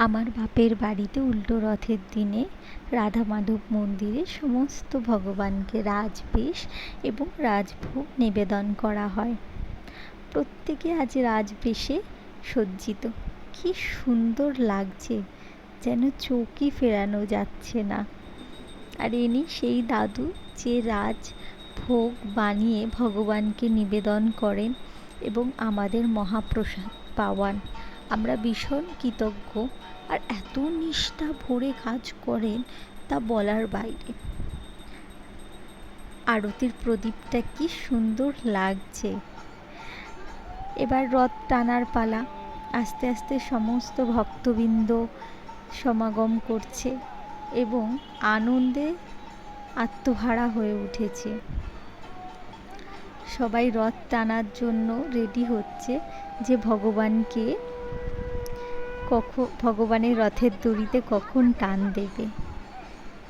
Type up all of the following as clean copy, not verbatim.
আমার বাপের বাড়িতে উল্টো রথের দিনে রাধা মাধব মন্দিরে সমস্ত ভগবানকে রাজবেশ এবং রাজভোগ নিবেদন করা হয়। প্রত্যেকে আজ রাজবেশে সজ্জিত। কি সুন্দর লাগছে, যেন চোখই ফেরানো যাচ্ছে না। আর ইনি সেই দাদু যে রাজভোগ বানিয়ে ভগবানকে নিবেদন করেন এবং আমাদের মহাপ্রসাদ পাওয়ান। আমরা ভীষণ কৃতজ্ঞ। আর এত নিষ্ঠা ভরে কাজ করেন তা বলার বাইরে। আরতির প্রদীপটা কি সুন্দর লাগছে। এবার রথ টানার পালা। আস্তে আস্তে সমস্ত ভক্তবৃন্দ সমাগম করছে এবং আনন্দে আত্মহারা হয়ে উঠেছে। সবাই রথ টানার জন্য রেডি হচ্ছে যে ভগবানের রথের দড়িতে কখন টান দেবে।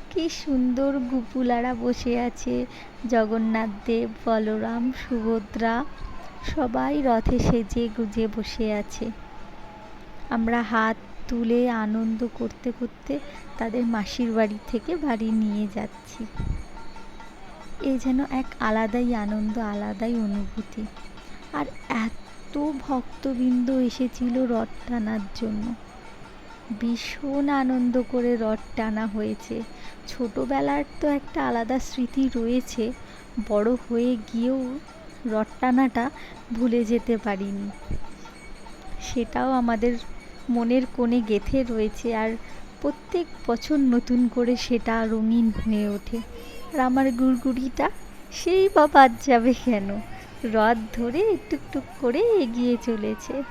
কি সুন্দর গোপুলারা বসে আছে, জগন্নাথ দেব, বলরাম, সুভদ্রা সবাই রথে সেজে গুজে বসে আছে। আমরা হাত তুলে আনন্দ করতে করতে তাদের মাসির বাড়ি থেকে বাড়ি নিয়ে যাচ্ছি। এ যেন এক আলাদাই আনন্দ, আলাদাই অনুভূতি। আর এত ভক্তবৃন্দ এসেছিল রথ টানার জন্য। ভীষণ আনন্দ করে রথ টানা হয়েছে। ছোটোবেলার তো একটা আলাদা স্মৃতি রয়েছে, বড় হয়ে গিয়েও রথ টানাটা ভুলে যেতে পারিনি। সেটাও আমাদের মনের কোণে গেঁথে রয়েছে। আর প্রত্যেক বছর নতুন করে সেটা রঙিন হয়ে ওঠে। আর আমার গুড়গুড়িটা সেই বা বাদ যাবে কেন, রথ ধরে টুকটুক করে এগিয়ে চলেছে।